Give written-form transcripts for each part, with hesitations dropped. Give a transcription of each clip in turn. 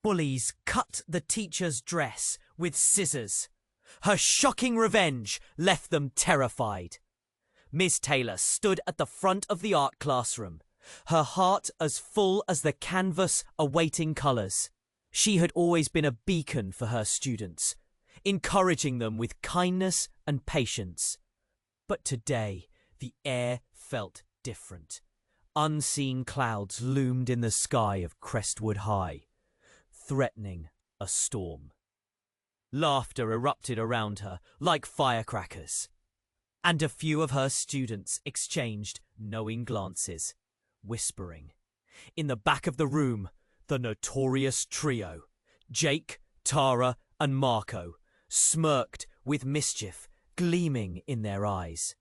Bullies cut the teacher's dress with scissors. Her shocking revenge left them terrified. Miss Taylor stood at the front of the art classroom, her heart as full as the canvas awaiting colours. She had always been a beacon for her students, encouraging them with kindness and patience. But today, the air felt different. Unseen clouds loomed in the sky of Crestwood High, threatening a storm. Laughter erupted around her like firecrackers, and a few of her students exchanged knowing glances, whispering. In the back of the room, the notorious trio, Jake, Tara, and Marco, smirked with mischief gleaming in their eyes.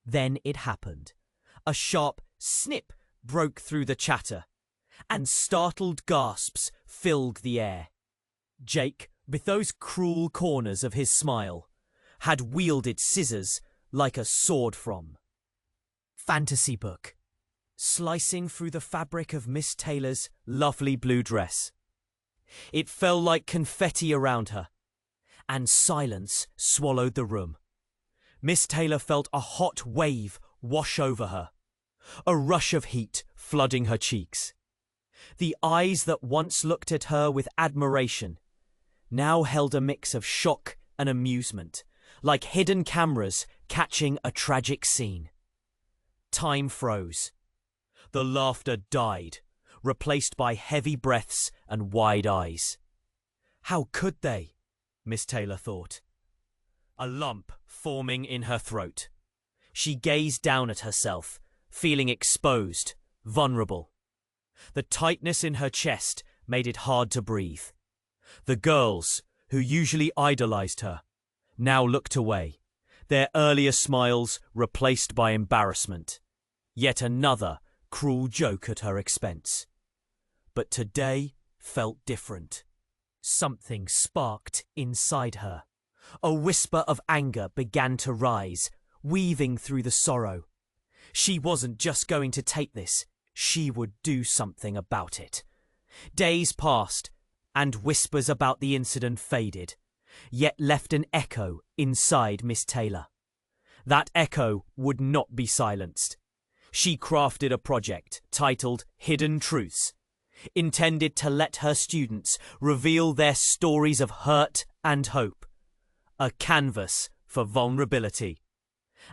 Then it happened. A sharp snip broke through the chatter, and startled gasps filled the air. Jake, with those cruel corners of his smile, had wielded scissors like a sword from fantasy book, slicing through the fabric of Miss Taylor's lovely blue dress. It fell like confetti around her, and silence swallowed the room. Miss Taylor felt a hot wave wash over her, a rush of heat flooding her cheeks. The eyes that once looked at her with admiration now held a mix of shock and amusement, like hidden cameras catching a tragic scene. Time froze. The laughter died, replaced by heavy breaths and wide eyes. How could they? Miss Taylor thought. A lump forming in her throat. She gazed down at herself, feeling exposed, vulnerable. The tightness in her chest made it hard to breathe. The girls, who usually idolized her, now looked away, their earlier smiles replaced by embarrassment. Yet another cruel joke at her expense. But today felt different. Something sparked inside her. A whisper of anger began to rise, weaving through the sorrow. She wasn't just going to take this. She would do something about it. Days passed, and whispers about the incident faded, yet left an echo inside Miss Taylor. That echo would not be silenced. She crafted a project titled Hidden Truths, intended to let her students reveal their stories of hurt and hope. A canvas for vulnerability.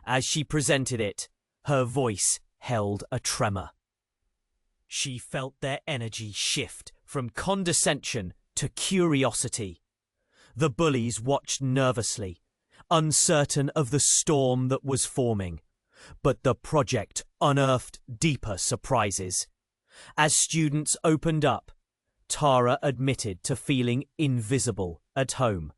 As she presented it, her voice held a tremor. She felt their energy shift from condescension to curiosity. The bullies watched nervously, uncertain of the storm that was forming. But the project unearthed deeper surprises. As students opened up, Tara admitted to feeling invisible at home.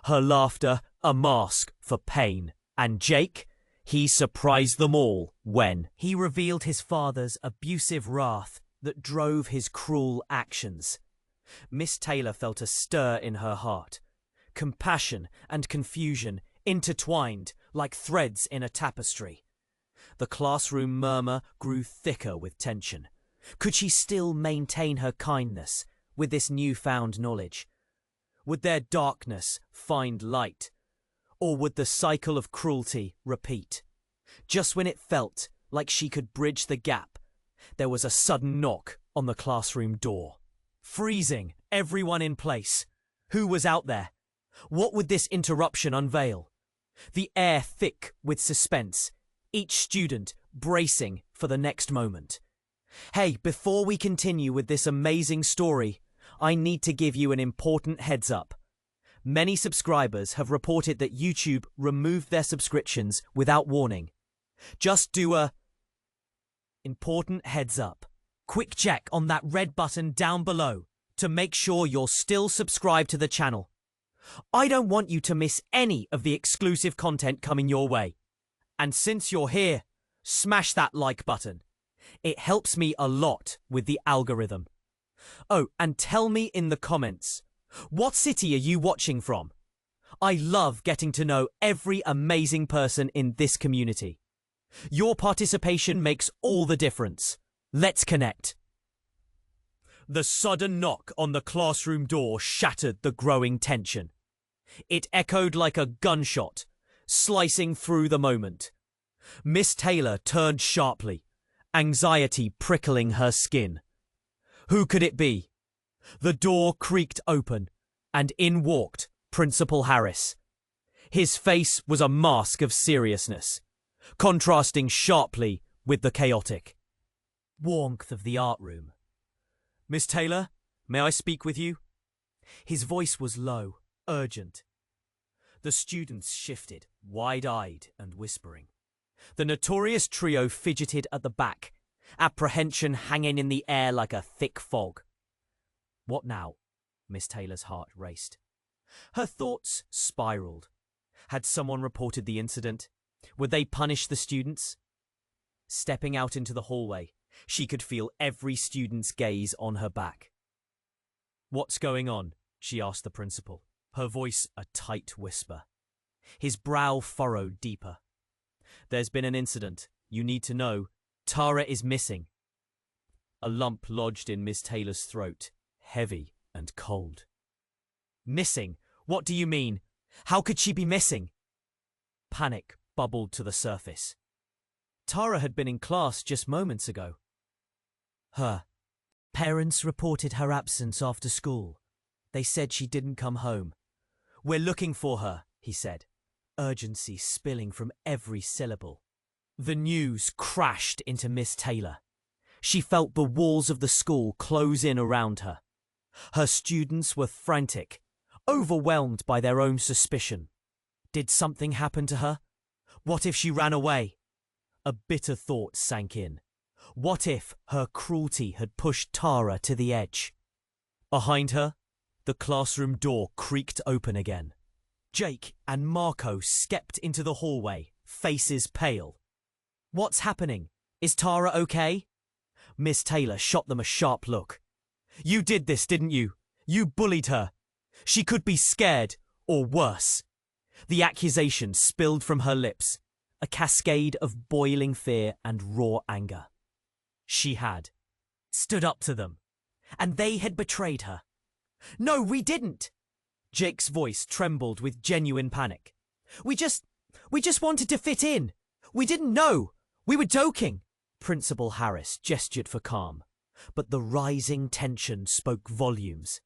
Her laughter a mask for pain. And Jake, he surprised them all when he revealed his father's abusive wrath that drove his cruel actions. Miss Taylor felt a stir in her heart. Compassion and confusion intertwined like threads in a tapestry. The classroom murmur grew thicker with tension. Could she still maintain her kindness with this newfound knowledge? Would their darkness find light? Or would the cycle of cruelty repeat? Just when it felt like she could bridge the gap, there was a sudden knock on the classroom door, freezing everyone in place. Who was out there? What would this interruption unveil? The air thick with suspense, each student bracing for the next moment. Hey, before we continue with this amazing story, I need to give you an important heads up. Many subscribers have reported that YouTube removed their subscriptions without warning. Just do a important heads up. Quick check on that red button down below to make sure you're still subscribed to the channel. I don't want you to miss any of the exclusive content coming your way. And since you're here, smash that like button. It helps me a lot with the algorithm. Oh, and tell me in the comments, what city are you watching from? I love getting to know every amazing person in this community. Your participation makes all the difference. Let's connect. The sudden knock on the classroom door shattered the growing tension. It echoed like a gunshot, slicing through the moment. Miss Taylor turned sharply, anxiety prickling her skin. Who could it be? The door creaked open, and in walked Principal Harris. His face was a mask of seriousness, contrasting sharply with the chaotic warmth of the art room. "Miss Taylor, may I speak with you?" His voice was low, urgent. The students shifted, wide-eyed and whispering. The notorious trio fidgeted at the back, apprehension hanging in the air like a thick fog. What now? Miss Taylor's heart raced. Her thoughts spiraled. Had someone reported the incident? Would they punish the students? Stepping out into the hallway, she could feel every student's gaze on her back. "What's going on?" she asked the principal, her voice a tight whisper. His brow furrowed deeper. "There's been an incident. You need to know. Tara is missing." A lump lodged in Miss Taylor's throat, heavy and cold. "Missing? What do you mean? How could she be missing?" Panic bubbled to the surface. Tara had been in class just moments ago. Her parents reported her absence after school. They said she didn't come home. "We're looking for her," he said, urgency spilling from every syllable. The news crashed into Miss Taylor. She felt the walls of the school close in around her. Her students were frantic, overwhelmed by their own suspicion. Did something happen to her? What if she ran away? A bitter thought sank in. What if her cruelty had pushed Tara to the edge? Behind her, the classroom door creaked open again. Jake and Marco stepped into the hallway, faces pale. "What's happening? Is Tara okay?" Miss Taylor shot them a sharp look. "You did this, didn't you? You bullied her. She could be scared, or worse." The accusation spilled from her lips, a cascade of boiling fear and raw anger. She had stood up to them, and they had betrayed her. "No, we didn't." Jake's voice trembled with genuine panic. We just wanted to fit in. We didn't know. We were joking." Principal Harris gestured for calm, but the rising tension spoke volumes.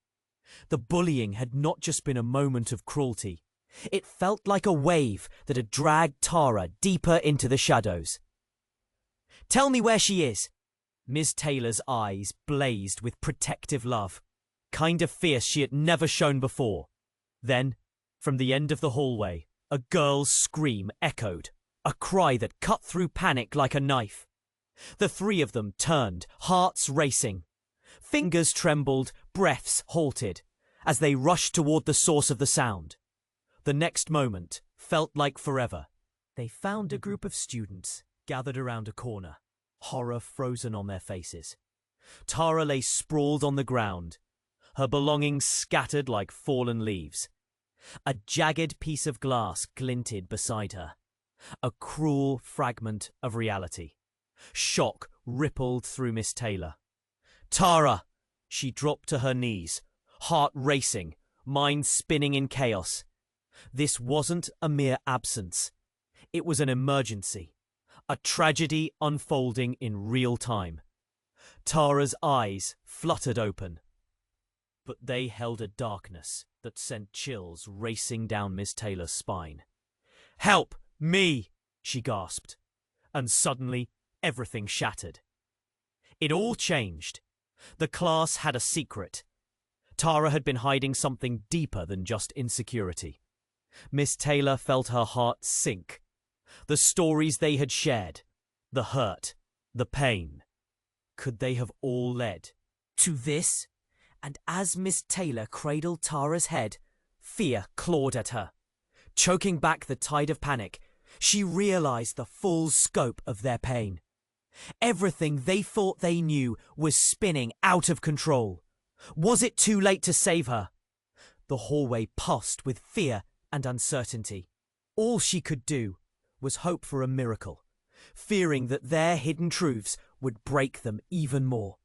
The bullying had not just been a moment of cruelty. It felt like a wave that had dragged Tara deeper into the shadows. "Tell me where she is." Miss Taylor's eyes blazed with protective love, kind of fierce she had never shown before. Then, from the end of the hallway, a girl's scream echoed, a cry that cut through panic like a knife. The three of them turned, hearts racing. Fingers trembled, breaths halted, as they rushed toward the source of the sound. The next moment felt like forever. They found a group of students gathered around a corner, horror frozen on their faces. Tara lay sprawled on the ground, her belongings scattered like fallen leaves. A jagged piece of glass glinted beside her, a cruel fragment of reality. Shock rippled through Miss Taylor. "Tara!" She dropped to her knees, heart racing, mind spinning in chaos. This wasn't a mere absence. It was an emergency, a tragedy unfolding in real time. Tara's eyes fluttered open, but they held a darkness that sent chills racing down Miss Taylor's spine. "Help me!" she gasped, and suddenly everything shattered. It all changed. The class had a secret. Tara had been hiding something deeper than just insecurity. Miss Taylor felt her heart sink. The stories they had shared, the hurt, the pain, could they have all led to this? And as Miss Taylor cradled Tara's head, fear clawed at her. Choking back the tide of panic, she realized the full scope of their pain. Everything they thought they knew was spinning out of control. Was it too late to save her? The hallway pulsed with fear and uncertainty. All she could do was hope for a miracle, fearing that their hidden truths would break them even more.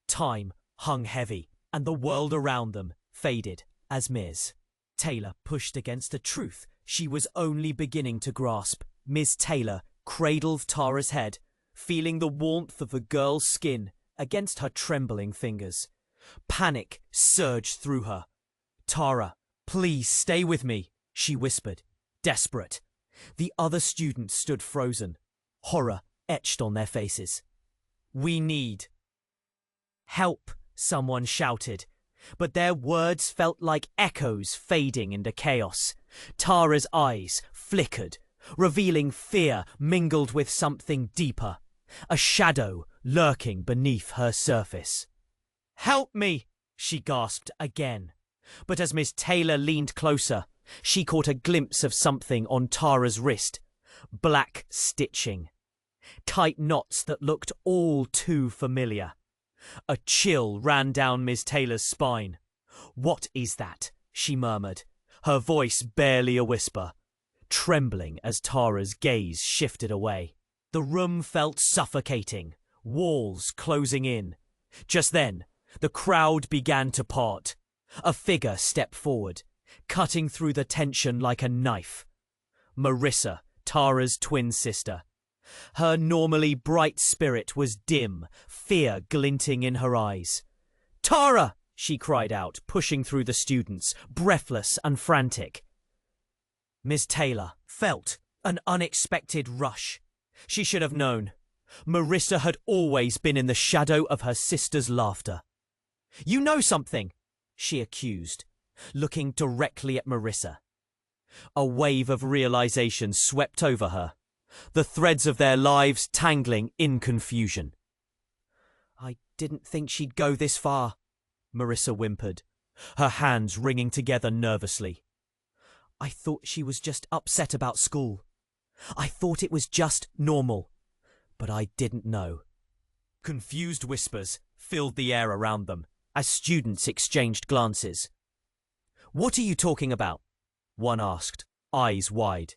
Time hung heavy, and the world around them faded as Ms. Taylor pushed against a truth she was only beginning to grasp. Ms. Taylor cradled Tara's head, feeling the warmth of the girl's skin against her trembling fingers. Panic surged through her. "Tara, please stay with me," she whispered, desperate. The other students stood frozen, horror etched on their faces. "We need help," someone shouted, but their words felt like echoes fading into chaos. Tara's eyes flickered, revealing fear mingled with something deeper, a shadow lurking beneath her surface. "Help me!" she gasped again. But as Miss Taylor leaned closer, she caught a glimpse of something on Tara's wrist. Black stitching. Tight knots that looked all too familiar. A chill ran down Miss Taylor's spine. "What is that?" she murmured, her voice barely a whisper, trembling as Tara's gaze shifted away. The room felt suffocating, walls closing in. Just then, the crowd began to part. A figure stepped forward, cutting through the tension like a knife. Marissa, Tara's twin sister. Her normally bright spirit was dim, fear glinting in her eyes. "Tara!" she cried out, pushing through the students, breathless and frantic. Miss Taylor felt an unexpected rush. She should have known. Marissa had always been in the shadow of her sister's laughter. "You know something," she accused, looking directly at Marissa. A wave of realization swept over her, the threads of their lives tangling in confusion. "I didn't think she'd go this far," Marissa whimpered, her hands wringing together nervously. "I thought she was just upset about school. I thought it was just normal, but I didn't know." Confused whispers filled the air around them as students exchanged glances. "What are you talking about?" one asked, eyes wide.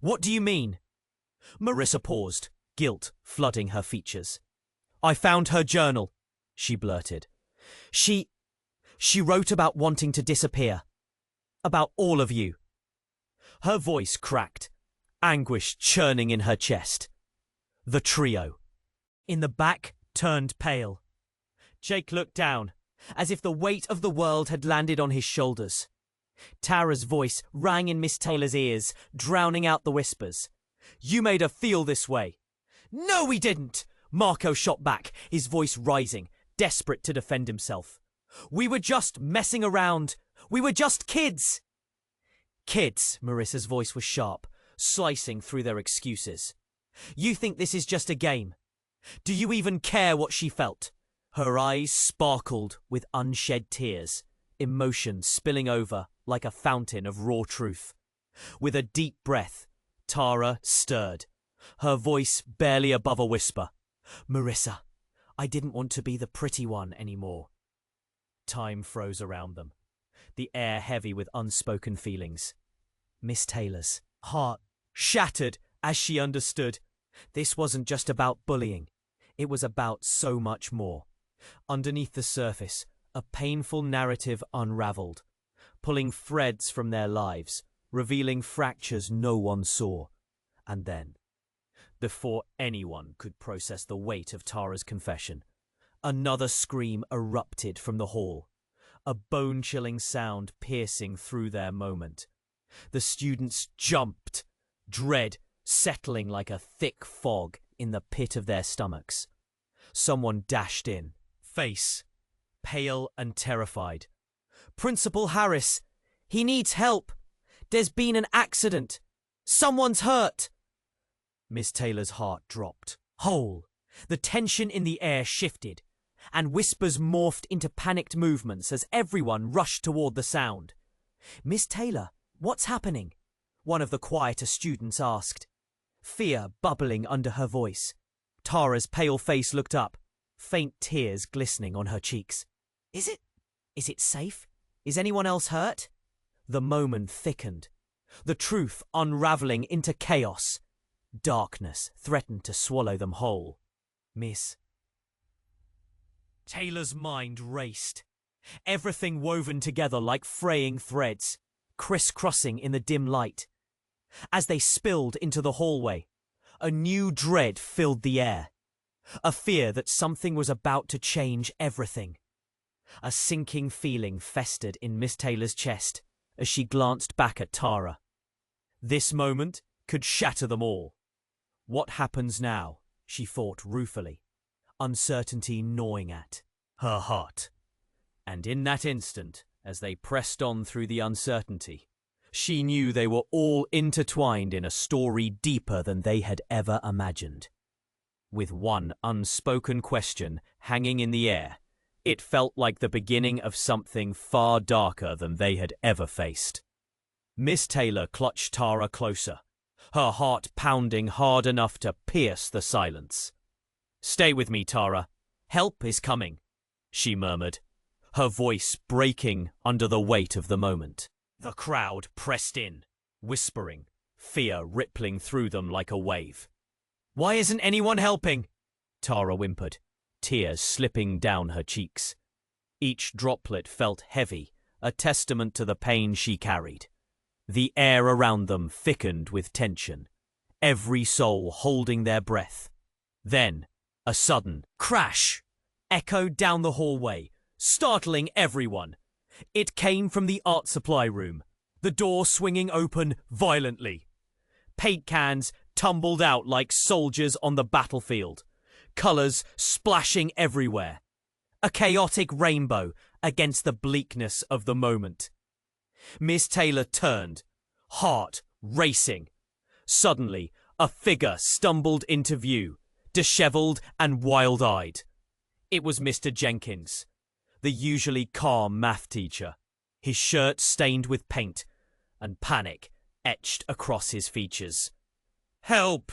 "What do you mean?" Marissa paused, guilt flooding her features. "I found her journal," she blurted. She wrote about wanting to disappear. About all of you." Her voice cracked, anguish churning in her chest. The trio, in the back, turned pale. Jake looked down, as if the weight of the world had landed on his shoulders. Tara's voice rang in Miss Taylor's ears, drowning out the whispers. "You made her feel this way." "No, we didn't!" Marco shot back, his voice rising, desperate to defend himself. "We were just messing around. We were just kids." "Kids," Marissa's voice was sharp, slicing through their excuses. "You think this is just a game? Do you even care what she felt?" Her eyes sparkled with unshed tears, emotion spilling over like a fountain of raw truth. With a deep breath, Tara stirred, her voice barely above a whisper. "Marissa, I didn't want to be the pretty one anymore." Time froze around them, the air heavy with unspoken feelings. Miss Taylor's heart shattered as she understood. This wasn't just about bullying. It was about so much more. Underneath the surface, a painful narrative unraveled, pulling threads from their lives, revealing fractures no one saw. And then, before anyone could process the weight of Tara's confession, another scream erupted from the hall, a bone-chilling sound piercing through their moment. The students jumped, dread settling like a thick fog in the pit of their stomachs. Someone dashed in, face pale and terrified. "Principal Harris, he needs help. There's been an accident. Someone's hurt." Miss Taylor's heart dropped. Whole. The tension in the air shifted, and whispers morphed into panicked movements as everyone rushed toward the sound. "Miss Taylor, what's happening?" one of the quieter students asked, fear bubbling under her voice. Tara's pale face looked up, faint tears glistening on her cheeks. Is it safe? Is anyone else hurt?" The moment thickened, the truth unraveling into chaos. Darkness threatened to swallow them whole. "Miss Taylor's mind raced. Everything woven together like fraying threads, crisscrossing in the dim light. As they spilled into the hallway, a new dread filled the air. A fear that something was about to change everything. A sinking feeling festered in Miss Taylor's chest as she glanced back at Tara. This moment could shatter them all. What happens now? She thought ruefully, uncertainty gnawing at her heart. And in that instant, as they pressed on through the uncertainty, she knew they were all intertwined in a story deeper than they had ever imagined. With one unspoken question hanging in the air, it felt like the beginning of something far darker than they had ever faced. Miss Taylor clutched Tara closer, her heart pounding hard enough to pierce the silence. "Stay with me, Tara. Help is coming," she murmured, her voice breaking under the weight of the moment. The crowd pressed in, whispering, fear rippling through them like a wave. "Why isn't anyone helping?" Tara whimpered, tears slipping down her cheeks. Each droplet felt heavy, a testament to the pain she carried. The air around them thickened with tension, every soul holding their breath. Then, a sudden crash echoed down the hallway, startling everyone. It came from the art supply room, the door swinging open violently. Paint cans tumbled out like soldiers on the battlefield, colors splashing everywhere. A chaotic rainbow against the bleakness of the moment. Miss Taylor turned, heart racing. Suddenly, a figure stumbled into view, disheveled and wild-eyed. It was Mr. Jenkins, the usually calm math teacher, his shirt stained with paint and panic etched across his features. "Help!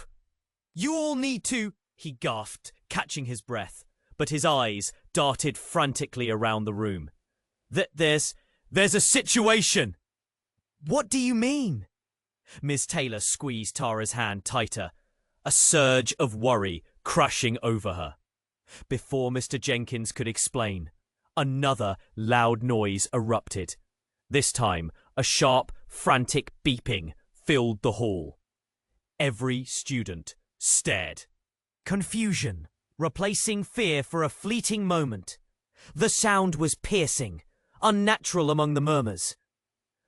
You all need to," he gasped, catching his breath, but his eyes darted frantically around the room. There's a situation." "What do you mean?" Miss Taylor squeezed Tara's hand tighter, a surge of worry crushing over her. Before Mr. Jenkins could explain, another loud noise erupted. This time, a sharp, frantic beeping filled the hall. Every student stared. Confusion, replacing fear for a fleeting moment. The sound was piercing, unnatural among the murmurs.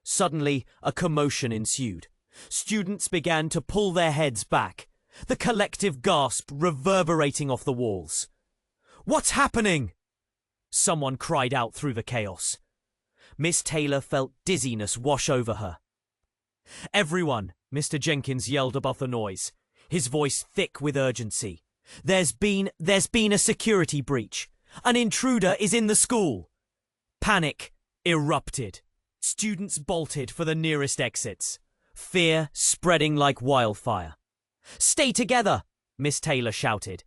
Suddenly, a commotion ensued. Students began to pull their heads back, the collective gasp reverberating off the walls. "What's happening?" Someone cried out through the chaos. Miss Taylor felt dizziness wash over her. "Everyone," Mr. Jenkins yelled above the noise, his voice thick with urgency. There's been a security breach. An intruder is in the school." Panic erupted. Students bolted for the nearest exits, fear spreading like wildfire. "Stay together," Miss Taylor shouted,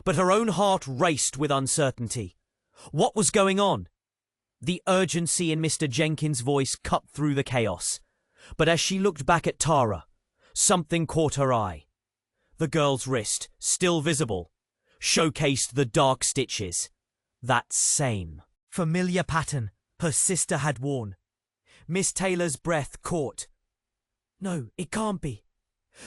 but her own heart raced with uncertainty. What was going on? The urgency in Mr. Jenkins' voice cut through the chaos, but as she looked back at Tara, something caught her eye. The girl's wrist, still visible, showcased the dark stitches. That same familiar pattern her sister had worn. Miss Taylor's breath caught. "No, it can't be."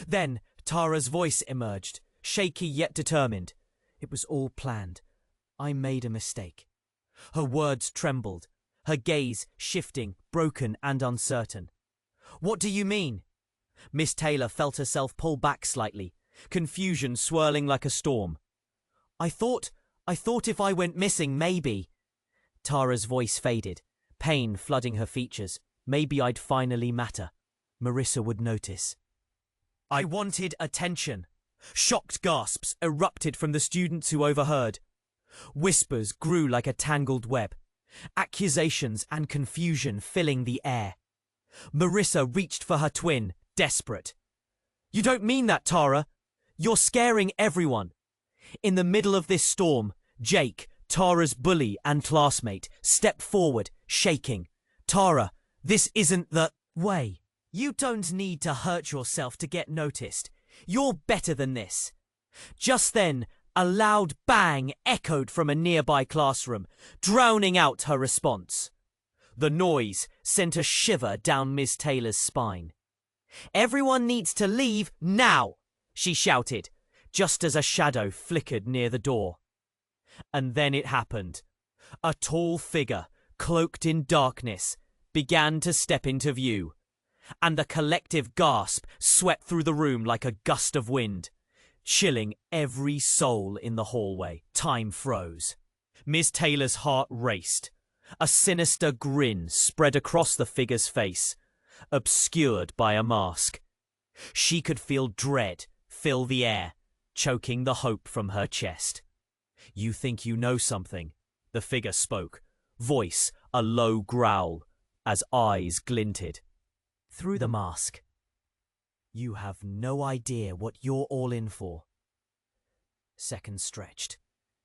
Then Tara's voice emerged, shaky yet determined. "It was all planned. I made a mistake." Her words trembled, her gaze shifting, broken and uncertain. "What do you mean?" Miss Taylor felt herself pull back slightly, confusion swirling like a storm. I thought if I went missing, maybe." Tara's voice faded, pain flooding her features. "Maybe I'd finally matter. Marissa would notice." "I wanted attention." Shocked gasps erupted from the students who overheard. Whispers grew like a tangled web, accusations and confusion filling the air. Marissa reached for her twin, desperate. "You don't mean that, Tara. You're scaring everyone." In the middle of this storm, Jake, Tara's bully and classmate, stepped forward, shaking. "Tara, this isn't the way. You don't need to hurt yourself to get noticed. You're better than this." Just then, A loud bang echoed from a nearby classroom, drowning out her response. The noise sent a shiver down Miss Taylor's spine. "Everyone needs to leave now," she shouted, just as a shadow flickered near the door. And then it happened. A tall figure, cloaked in darkness, began to step into view, and the collective gasp swept through the room like a gust of wind, chilling every soul in the hallway. Time froze. Miss Taylor's heart raced. A sinister grin spread across the figure's face, obscured by a mask. She could feel dread fill the air, choking the hope from her chest. "You think you know something?" the figure spoke, voice a low growl, as eyes glinted through the mask. "You have no idea what you're all in for." Seconds stretched.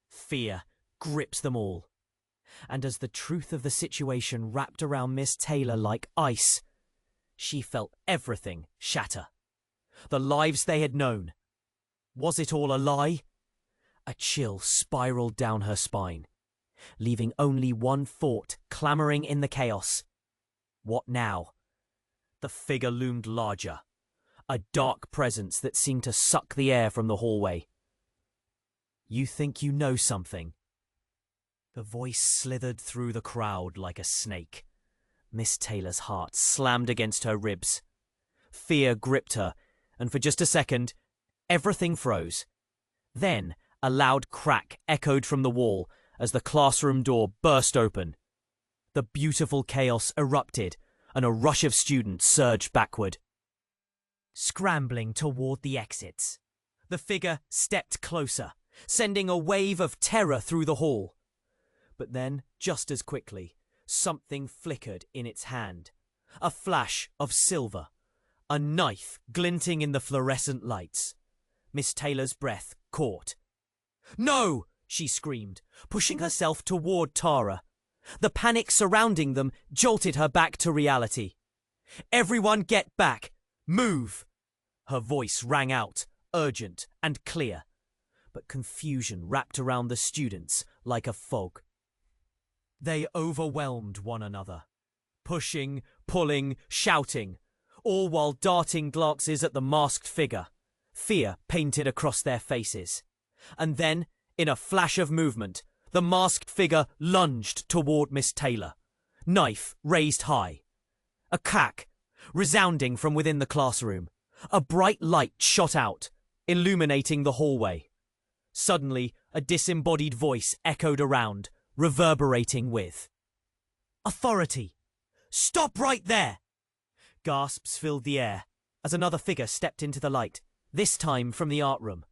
Fear gripped them all. And as the truth of the situation wrapped around Miss Taylor like ice, she felt everything shatter. The lives they had known. Was it all a lie? A chill spiraled down her spine, leaving only one thought clamoring in the chaos. What now? The figure loomed larger, a dark presence that seemed to suck the air from the hallway. "You think you know something?" The voice slithered through the crowd like a snake. Miss Taylor's heart slammed against her ribs. Fear gripped her, and for just a second, everything froze. Then a loud crack echoed from the wall as the classroom door burst open. The beautiful chaos erupted, and a rush of students surged backward, scrambling toward the exits. The figure stepped closer, sending a wave of terror through the hall. But then, just as quickly, something flickered in its hand. A flash of silver, a knife glinting in the fluorescent lights. Miss Taylor's breath caught. "No!" she screamed, pushing herself toward Tara. The panic surrounding them jolted her back to reality. "Everyone get back! Move!" Her voice rang out, urgent and clear, but confusion wrapped around the students like a fog. They overwhelmed one another, pushing, pulling, shouting, all while darting glances at the masked figure, fear painted across their faces. And then, in a flash of movement, the masked figure lunged toward Miss Taylor, knife raised high. A crack, resounding from within the classroom. A bright light shot out, illuminating the hallway. Suddenly, a disembodied voice echoed around, reverberating with authority. "Stop right there!" Gasps filled the air as another figure stepped into the light, this time from the art room.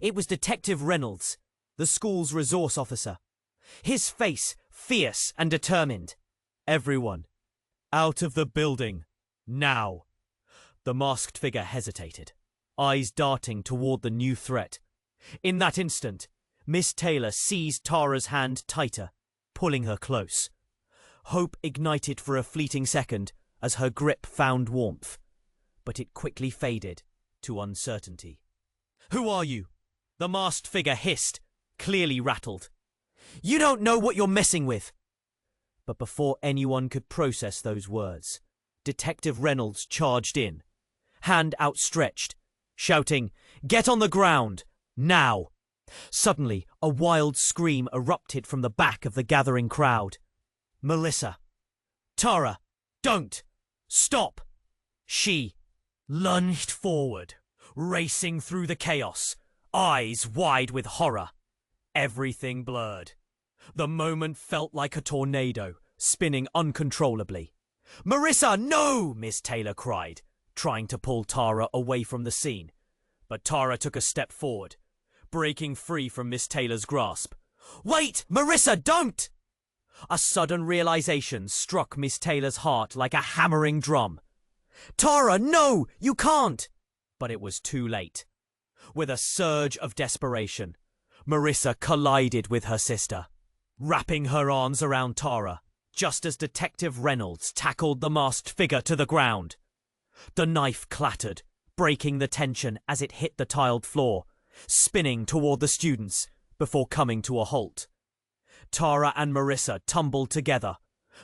It was Detective Reynolds, the school's resource officer. His face fierce and determined. "Everyone, out of the building, now!" The masked figure hesitated, eyes darting toward the new threat. In that instant, Miss Taylor seized Tara's hand tighter, pulling her close. Hope ignited for a fleeting second as her grip found warmth, but it quickly faded to uncertainty. "Who are you?" the masked figure hissed, clearly rattled. "You don't know what you're messing with." But before anyone could process those words, Detective Reynolds charged in, hand outstretched, shouting, "Get on the ground, now!" Suddenly, a wild scream erupted from the back of the gathering crowd. "Melissa! Tara! Don't! Stop!" She lunged forward, racing through the chaos, eyes wide with horror. Everything blurred. The moment felt like a tornado, spinning uncontrollably. "Marissa, no!" Miss Taylor cried, trying to pull Tara away from the scene. But Tara took a step forward, breaking free from Miss Taylor's grasp. "Wait! Marissa, don't!" A sudden realization struck Miss Taylor's heart like a hammering drum. "Tara, no! You can't!" But it was too late. With a surge of desperation, Marissa collided with her sister, wrapping her arms around Tara, just as Detective Reynolds tackled the masked figure to the ground. The knife clattered, breaking the tension as it hit the tiled floor, spinning toward the students before coming to a halt. Tara and Marissa tumbled together,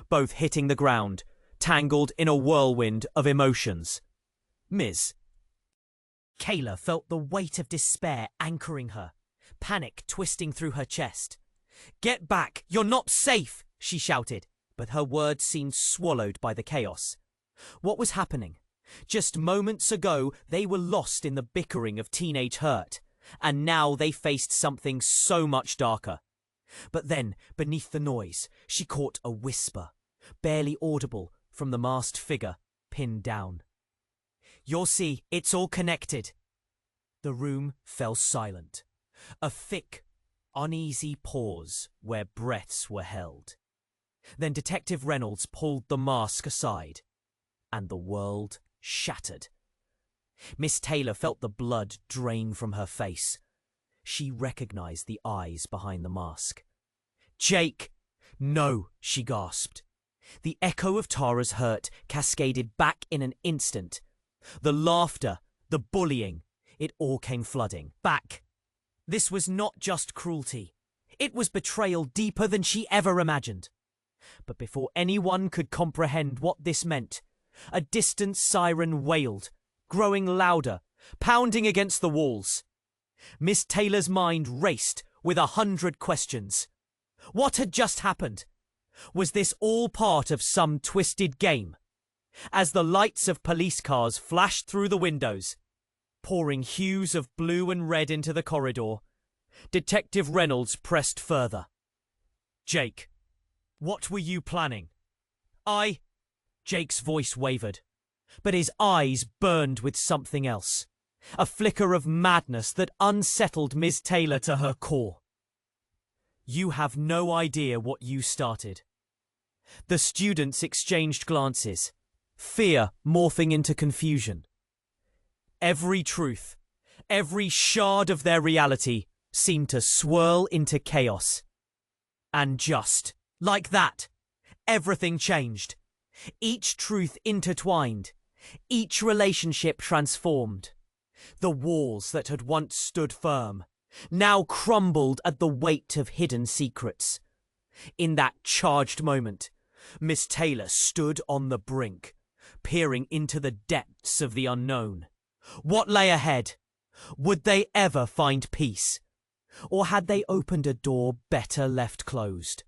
both hitting the ground, tangled in a whirlwind of emotions. Ms. Kayla felt the weight of despair anchoring her, panic twisting through her chest. "Get back! You're not safe!" she shouted, but her words seemed swallowed by the chaos. What was happening? Just moments ago, they were lost in the bickering of teenage hurt, and now they faced something so much darker. But then, beneath the noise, she caught a whisper, barely audible from the masked figure pinned down. "You'll see, it's all connected." The room fell silent. A thick, uneasy pause where breaths were held. Then Detective Reynolds pulled the mask aside, and the world shattered. Miss Taylor felt the blood drain from her face. She recognized the eyes behind the mask. "Jake!" "No," she gasped. The echo of Tara's hurt cascaded back in an instant. The laughter, the bullying, it all came flooding back. This was not just cruelty. It was betrayal deeper than she ever imagined. But before anyone could comprehend what this meant, a distant siren wailed, growing louder, pounding against the walls. Miss Taylor's mind raced with 100 questions. What had just happened? Was this all part of some twisted game? As the lights of police cars flashed through the windows, pouring hues of blue and red into the corridor, Detective Reynolds pressed further. "Jake, what were you planning?" Jake's voice wavered, but his eyes burned with something else. A flicker of madness that unsettled Miss Taylor to her core. "You have no idea what you started." The students exchanged glances, fear morphing into confusion. Every truth, every shard of their reality seemed to swirl into chaos. And just like that, everything changed. Each truth intertwined, each relationship transformed. The walls that had once stood firm now crumbled at the weight of hidden secrets. In that charged moment, Miss Taylor stood on the brink, peering into the depths of the unknown. What lay ahead? Would they ever find peace? Or had they opened a door better left closed?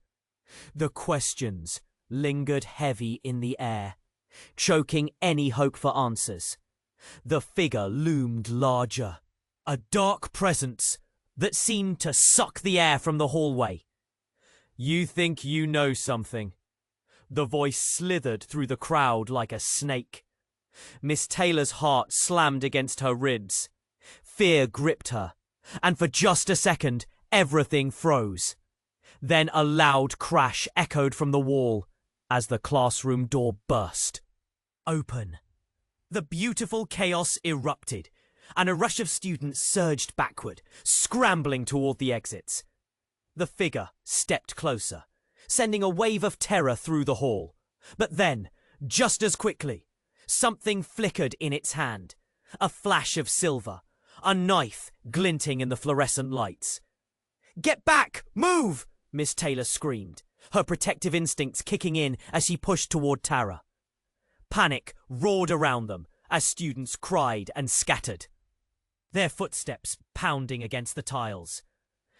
The questions lingered heavy in the air, choking any hope for answers. The figure loomed larger, a dark presence that seemed to suck the air from the hallway. "You think you know something?" The voice slithered through the crowd like a snake. Miss Taylor's heart slammed against her ribs. Fear gripped her, and for just a second, everything froze. Then a loud crash echoed from the wall as the classroom door burst open. The beautiful chaos erupted, and a rush of students surged backward, scrambling toward the exits. The figure stepped closer, sending a wave of terror through the hall. But then, just as quickly, something flickered in its hand. A flash of silver, a knife glinting in the fluorescent lights. "Get back! Move!" Miss Taylor screamed, her protective instincts kicking in as she pushed toward Tara. Panic roared around them as students cried and scattered, their footsteps pounding against the tiles.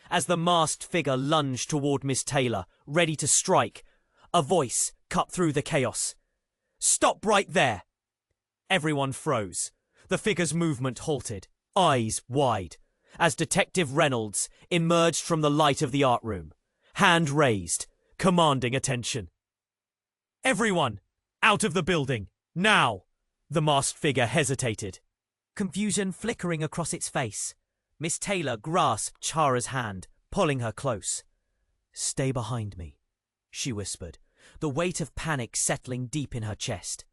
As the masked figure lunged toward Miss Taylor, ready to strike, a voice cut through the chaos. "Stop right there!" Everyone froze. The figure's movement halted, eyes wide, as Detective Reynolds emerged from the light of the art room, hand raised, commanding attention. "Everyone, out of the building, now!" The masked figure hesitated, confusion flickering across its face. Miss Taylor grasped Tara's hand, pulling her close. "Stay behind me," she whispered, the weight of panic settling deep in her chest.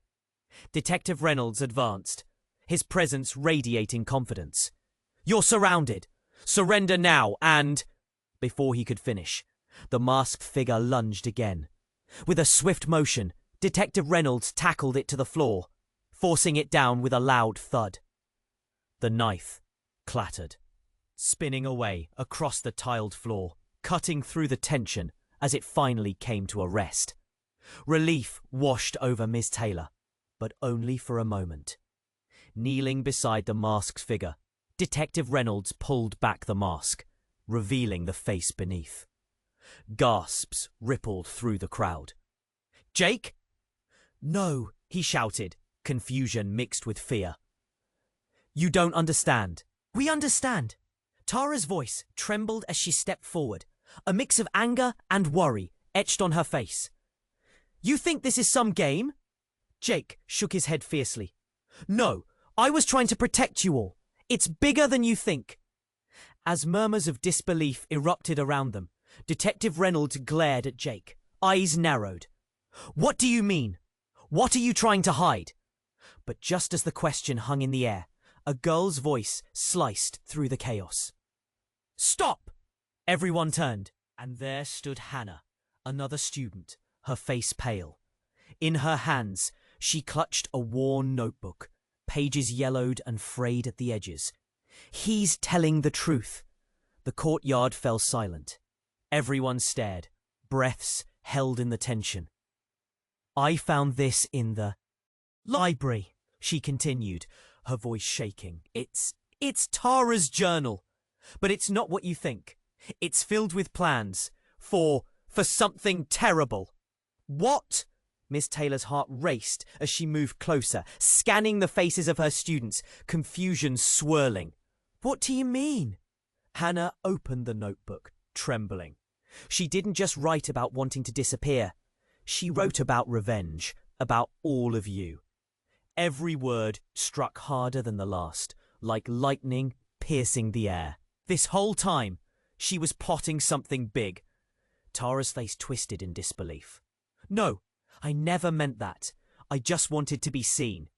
Detective Reynolds advanced, his presence radiating confidence. "You're surrounded. Surrender now and—" Before he could finish, the masked figure lunged again. With a swift motion, Detective Reynolds tackled it to the floor, forcing it down with a loud thud. The knife clattered. spinning away across the tiled floor, cutting through the tension as it finally came to a rest. Relief washed over Miss Taylor, but only for a moment. Kneeling beside the masked figure, Detective Reynolds pulled back the mask, revealing the face beneath. Gasps rippled through the crowd. "Jake?" "No," he shouted, confusion mixed with fear. "You don't understand." "We understand." Tara's voice trembled as she stepped forward, a mix of anger and worry etched on her face. "You think this is some game?" Jake shook his head fiercely. "No, I was trying to protect you all. It's bigger than you think." As murmurs of disbelief erupted around them, Detective Reynolds glared at Jake, eyes narrowed. "What do you mean? What are you trying to hide?" But just as the question hung in the air, a girl's voice sliced through the chaos. "Stop!" Everyone turned, and there stood Hannah, another student, her face pale. In her hands, she clutched a worn notebook, pages yellowed and frayed at the edges. "He's telling the truth." The courtyard fell silent. Everyone stared, breaths held in the tension. "I found this in the library," she continued, her voice shaking. It's Tara's journal. But it's not what you think. It's filled with plans for something terrible." "What?" Miss Taylor's heart raced as she moved closer, scanning the faces of her students, confusion swirling. "What do you mean?" Hannah opened the notebook, trembling. She didn't just write about wanting to disappear. She wrote about revenge, about all of you. Every word struck harder than the last, like lightning piercing the air. This whole time, she was plotting something big. Tara's face twisted in disbelief. "No, I never meant that. I just wanted to be seen."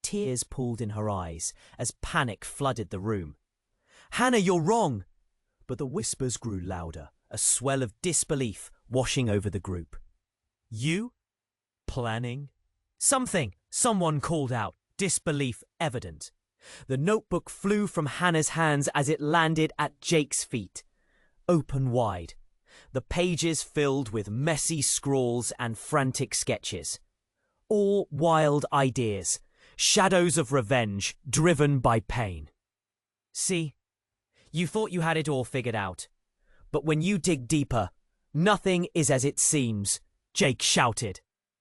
Tears pooled in her eyes as panic flooded the room. "Hannah, you're wrong!" But the whispers grew louder, a swell of disbelief washing over the group. "You? Planning?" Someone called out, disbelief evident. The notebook flew from Hannah's hands as it landed at Jake's feet. Open wide. The pages filled with messy scrawls and frantic sketches. All wild ideas, shadows of revenge driven by pain. "See, you thought you had it all figured out. But when you dig deeper, nothing is as it seems," Jake shouted,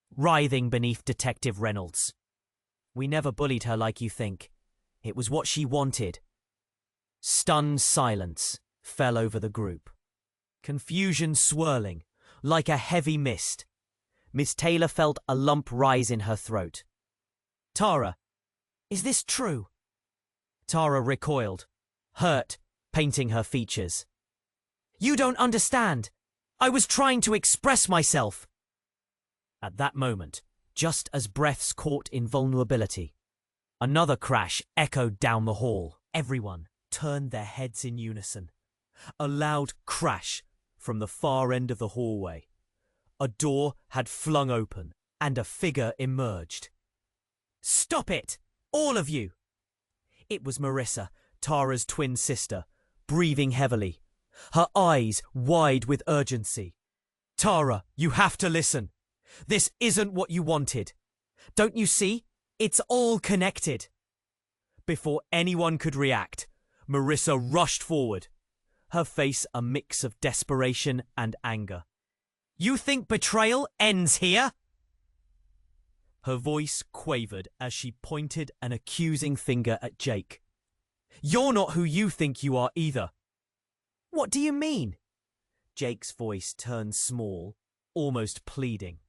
writhing beneath Detective Reynolds. "We never bullied her like you think. It was what she wanted." Stunned silence fell over the group. Confusion swirling, like a heavy mist. Miss Taylor felt a lump rise in her throat. "Tara, is this true?" Tara recoiled, hurt, painting her features. "You don't understand. I was trying to express myself." At that moment, just as breaths caught in vulnerability, another crash echoed down the hall. Everyone turned their heads in unison. A loud crash from the far end of the hallway. A door had flung open, and a figure emerged. "Stop it! All of you!" It was Marissa, Tara's twin sister, breathing heavily, her eyes wide with urgency. "Tara, you have to listen. This isn't what you wanted. Don't you see? It's all connected." Before anyone could react, Marissa rushed forward, her face a mix of desperation and anger. "You think betrayal ends here?" Her voice quavered as she pointed an accusing finger at Jake. "You're not who you think you are either." "What do you mean?" Jake's voice turned small, almost pleading.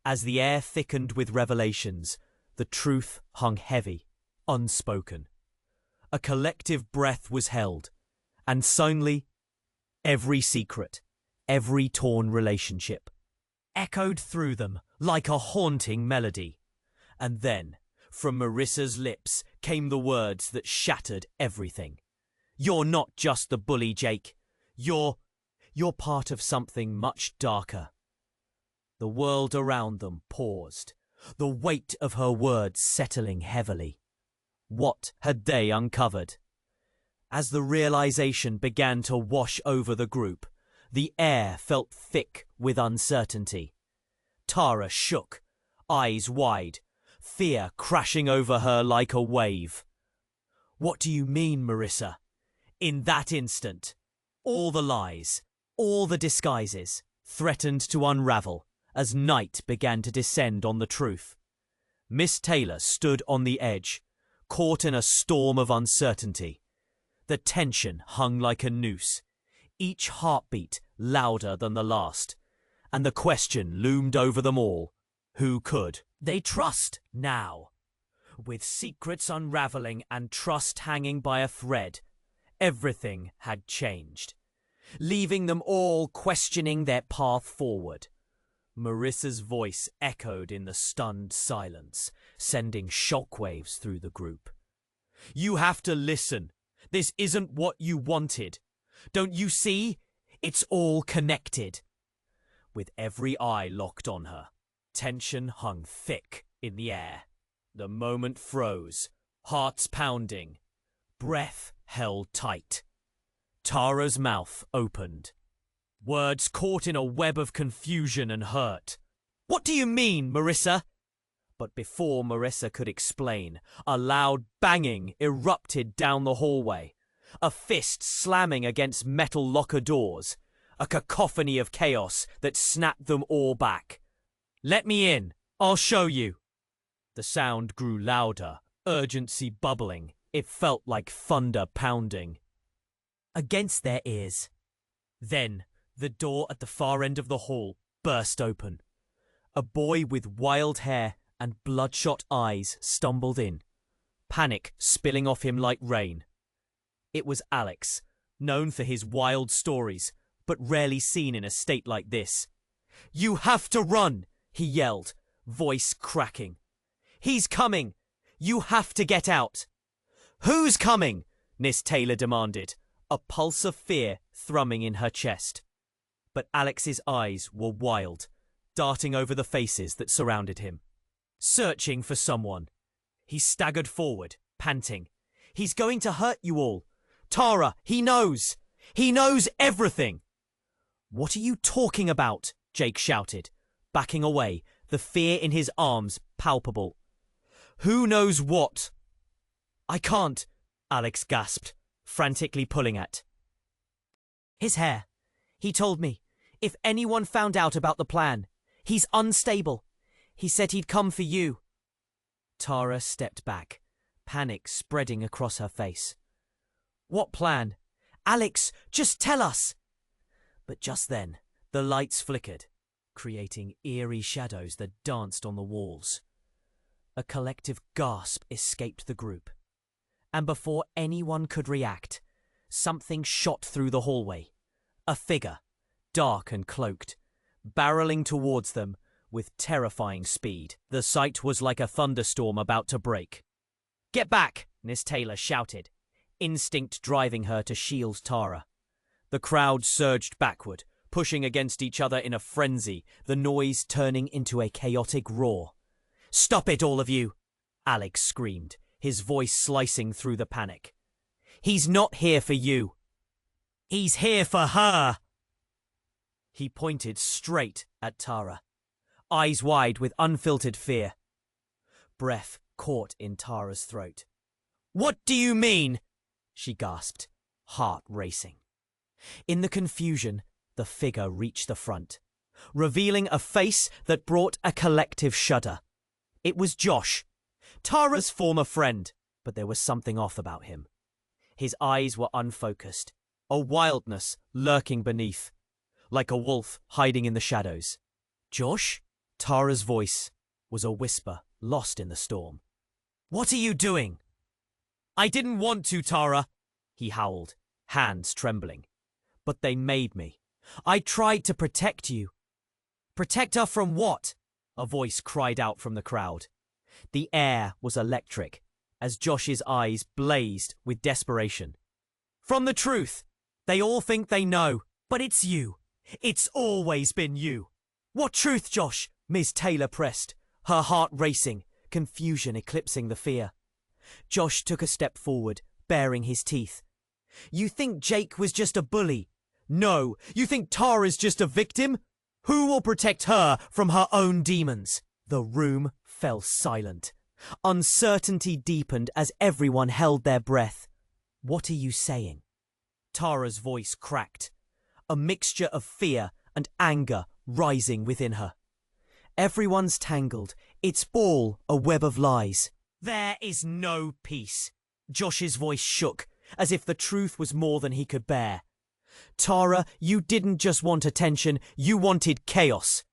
As the air thickened with revelations, the truth hung heavy, unspoken. A collective breath was held, and suddenly, every secret, every torn relationship, echoed through them like a haunting melody. And then, from Marissa's lips came the words that shattered everything. "You're not just the bully, Jake. You're part of something much darker." The world around them paused, the weight of her words settling heavily. What had they uncovered? As the realization began to wash over the group, the air felt thick with uncertainty. Tara shook, eyes wide, fear crashing over her like a wave. "What do you mean, Marissa?" In that instant, all the lies, all the disguises, threatened to unravel as night began to descend on the truth. Miss Taylor stood on the edge, caught in a storm of uncertainty. The tension hung like a noose, each heartbeat louder than the last, and the question loomed over them all: who could they trust now? With secrets unraveling and trust hanging by a thread, everything had changed, leaving them all questioning their path forward. Marissa's voice echoed in the stunned silence, sending shockwaves through the group. "You have to listen. This isn't what you wanted. Don't you see? It's all connected." With every eye locked on her, tension hung thick in the air. The moment froze, hearts pounding, breath held tight. Tara's mouth opened. Words caught in a web of confusion and hurt. "What do you mean, Marissa?" But before Marissa could explain, a loud banging erupted down the hallway, a fist slamming against metal locker doors, a cacophony of chaos that snapped them all back. "Let me in. I'll show you." The sound grew louder, urgency bubbling. It felt like thunder pounding against their ears. Then, the door at the far end of the hall burst open. A boy with wild hair and bloodshot eyes stumbled in, panic spilling off him like rain. It was Alex, known for his wild stories, but rarely seen in a state like this. "You have to run!" he yelled, voice cracking. "He's coming! You have to get out!" "Who's coming?" Miss Taylor demanded, a pulse of fear thrumming in her chest. But Alex's eyes were wild, darting over the faces that surrounded him. Searching for someone. He staggered forward, panting. "He's going to hurt you all. Tara, he knows! He knows everything!" "What are you talking about?" Jake shouted, backing away, the fear in his arms palpable. "Who knows what?" "I can't," Alex gasped, frantically pulling at his hair. "He told me, if anyone found out about the plan, he's unstable. He said he'd come for you." Tara stepped back, panic spreading across her face. "What plan? Alex, just tell us!" But just then, the lights flickered, creating eerie shadows that danced on the walls. A collective gasp escaped the group, and before anyone could react, something shot through the hallway. A figure, dark and cloaked, barreling towards them with terrifying speed. The sight was like a thunderstorm about to break. "Get back!" Miss Taylor shouted, instinct driving her to shield Tara. The crowd surged backward, pushing against each other in a frenzy, the noise turning into a chaotic roar. "Stop it, all of you!" Alex screamed, his voice slicing through the panic. "He's not here for you. He's here for her!" He pointed straight at Tara, eyes wide with unfiltered fear. Breath caught in Tara's throat. "What do you mean?" she gasped, heart racing. In the confusion, the figure reached the front, revealing a face that brought a collective shudder. It was Josh, Tara's former friend, but there was something off about him. His eyes were unfocused, a wildness lurking beneath, like a wolf hiding in the shadows. "Josh?" Tara's voice was a whisper lost in the storm. "What are you doing?" "I didn't want to, Tara," he howled, hands trembling. "But they made me. I tried to protect you." "Protect her from what?" a voice cried out from the crowd. The air was electric as Josh's eyes blazed with desperation. "From the truth. They all think they know, but it's you. It's always been you." "What truth, Josh?" Miss Taylor pressed, her heart racing, confusion eclipsing the fear. Josh took a step forward, baring his teeth. You think Jake was just a bully? No, you think Tara's just a victim? Who will protect her from her own demons? The room fell silent. Uncertainty deepened as everyone held their breath. What are you saying? Tara's voice cracked, a mixture of fear and anger rising within her. Everyone's tangled. It's all a web of lies. There is no peace. Josh's voice shook, as if the truth was more than he could bear. Tara, you didn't just want attention, you wanted chaos.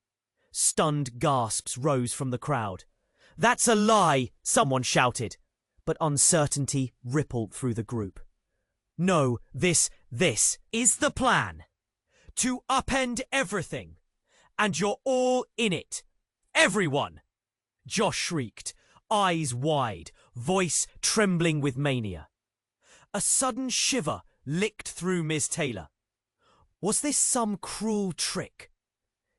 Stunned gasps rose from the crowd. That's a lie, someone shouted, but uncertainty rippled through the group. No, this is the plan. To upend everything. And you're all in it. Everyone! Josh shrieked, eyes wide, voice trembling with mania. A sudden shiver licked through Miss Taylor. Was this some cruel trick?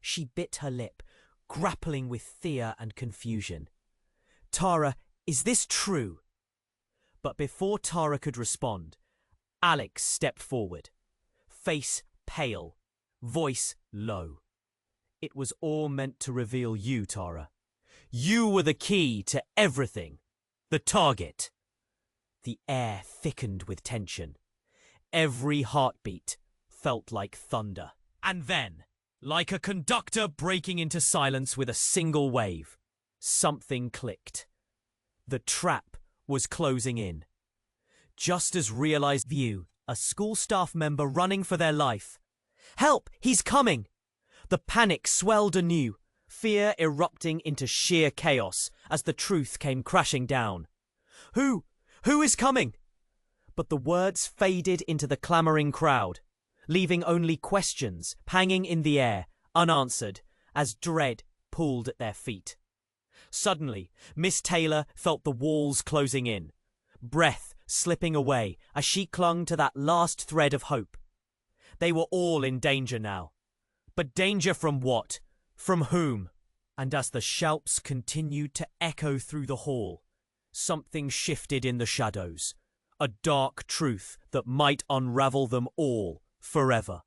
She bit her lip, grappling with fear and confusion. Tara, is this true? But before Tara could respond, Alex stepped forward, face pale, voice low. It was all meant to reveal you, Tara. You were the key to everything. The target. The air thickened with tension. Every heartbeat felt like thunder. And then, like a conductor breaking into silence with a single wave, something clicked. The trap was closing in. Just as realized view, a school staff member running for their life. Help! He's coming! The panic swelled anew, fear erupting into sheer chaos as the truth came crashing down. Who is coming? But the words faded into the clamoring crowd, leaving only questions hanging in the air, unanswered, as dread pulled at their feet. Suddenly, Miss Taylor felt the walls closing in, breath slipping away as she clung to that last thread of hope. They were all in danger now. But danger from what? From whom? And as the shouts continued to echo through the hall, something shifted in the shadows, a dark truth that might unravel them all forever.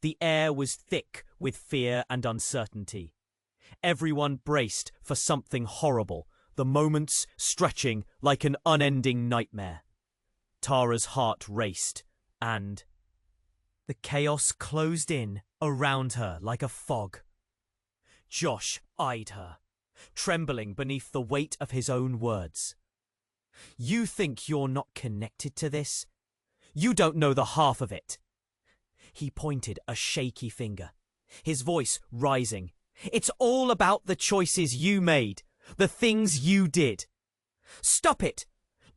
The air was thick with fear and uncertainty. Everyone braced for something horrible, the moments stretching like an unending nightmare. Tara's heart raced, and the chaos closed in around her like a fog. Josh eyed her, trembling beneath the weight of his own words. You think you're not connected to this? You don't know the half of it. He pointed a shaky finger, his voice rising. It's all about the choices you made, the things you did. Stop it!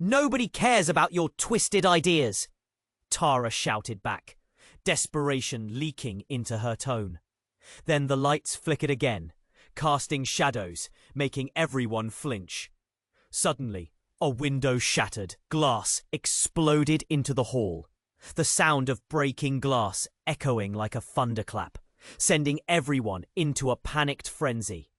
Nobody cares about your twisted ideas, Tara shouted back, desperation leaking into her tone. Then the lights flickered again, casting shadows, making everyone flinch. Suddenly, a window shattered, glass exploded into the hall, the sound of breaking glass echoing like a thunderclap, sending everyone into a panicked frenzy.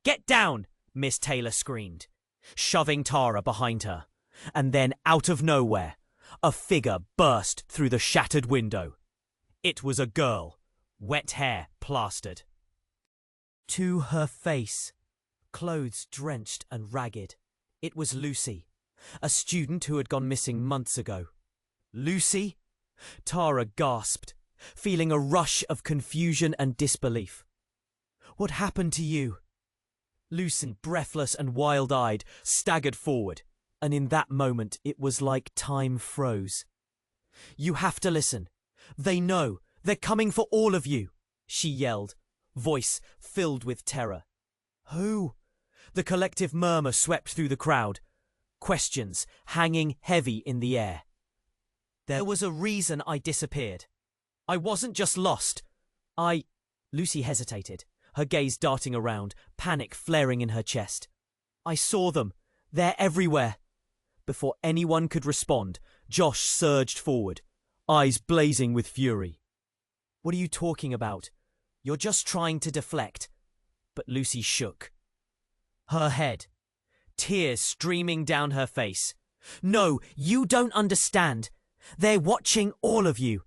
Get down! Miss Taylor screamed, shoving Tara behind her. And then, out of nowhere, a figure burst through the shattered window. It was a girl, wet hair plastered. To her face, clothes drenched and ragged, it was Lucy, a student who had gone missing months ago. Lucy? Tara gasped, feeling a rush of confusion and disbelief. What happened to you? Lucy, breathless and wild-eyed, staggered forward, and in that moment it was like time froze. You have to listen. They know. They're coming for all of you, she yelled, voice filled with terror. Who? The collective murmur swept through the crowd, questions hanging heavy in the air. There was a reason I disappeared. I wasn't just lost. Lucy hesitated, her gaze darting around, panic flaring in her chest. I saw them. They're everywhere. Before anyone could respond, Josh surged forward, eyes blazing with fury. What are you talking about? You're just trying to deflect. But Lucy shook. Her head, tears streaming down her face. No, you don't understand. They're watching all of you.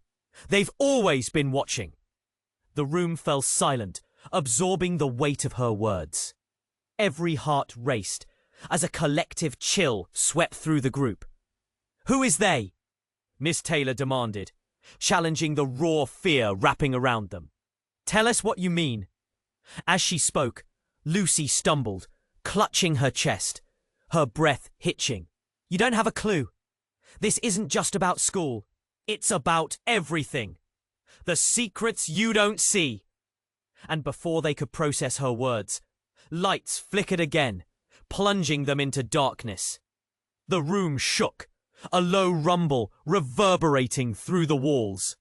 They've always been watching. The room fell silent, absorbing the weight of her words. Every heart raced as a collective chill swept through the group. Who is they? Miss Taylor demanded, challenging the raw fear wrapping around them. Tell us what you mean. As she spoke, Lucy stumbled, clutching her chest, her breath hitching. You don't have a clue. This isn't just about school. It's about everything. The secrets you don't see. And before they could process her words, lights flickered again, plunging them into darkness. The room shook, a low rumble reverberating through the walls.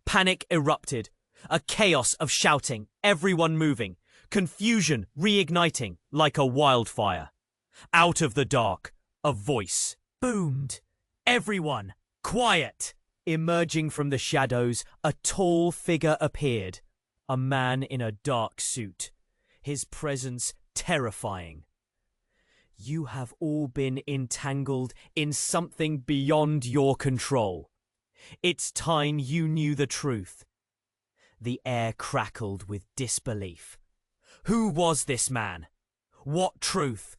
Panic erupted, a chaos of shouting, everyone moving, confusion reigniting like a wildfire. Out of the dark, a voice boomed. Everyone, quiet! Emerging from the shadows, a tall figure appeared. A man in a dark suit, his presence terrifying. You have all been entangled in something beyond your control. It's time you knew the truth. The air crackled with disbelief. Who was this man? What truth?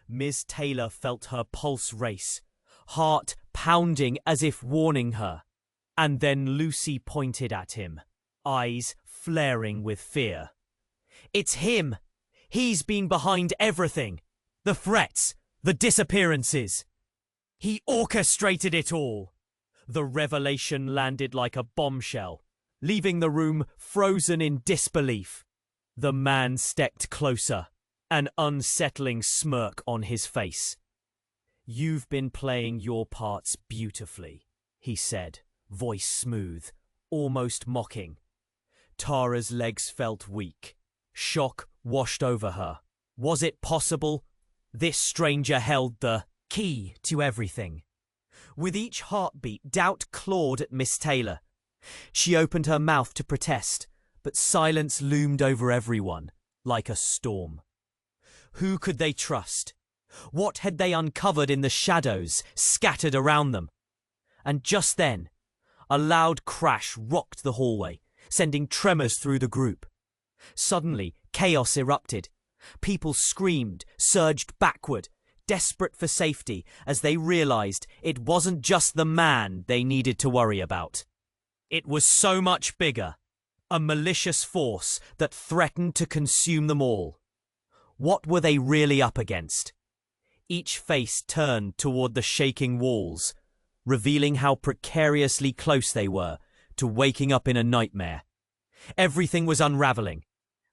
Miss Taylor felt her pulse race, heart pounding as if warning her. And then Lucy pointed at him, eyes flaring with fear. It's him! He's been behind everything. The threats, the disappearances. He orchestrated it all. The revelation landed like a bombshell, leaving the room frozen in disbelief. The man stepped closer, an unsettling smirk on his face. You've been playing your parts beautifully, he said, voice smooth, almost mocking. Tara's legs felt weak. Shock washed over her. Was it possible? This stranger held the key to everything. With each heartbeat, doubt clawed at Miss Taylor. She opened her mouth to protest, but silence loomed over everyone, like a storm. Who could they trust? What had they uncovered in the shadows scattered around them? And just then, a loud crash rocked the hallway, sending tremors through the group. Suddenly, chaos erupted. People screamed, surged backward, desperate for safety as they realized it wasn't just the man they needed to worry about. It was so much bigger, a malicious force that threatened to consume them all. What were they really up against? Each face turned toward the shaking walls, revealing how precariously close they were to waking up in a nightmare. Everything was unraveling,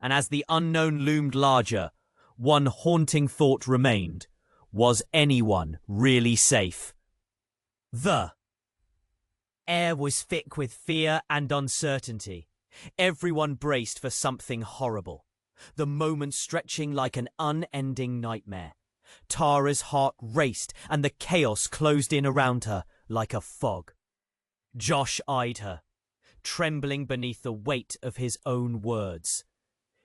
and as the unknown loomed larger, one haunting thought remained. Was anyone really safe? The air was thick with fear and uncertainty. Everyone braced for something horrible, the moment stretching like an unending nightmare. Tara's heart raced and the chaos closed in around her like a fog. Josh eyed her, trembling beneath the weight of his own words.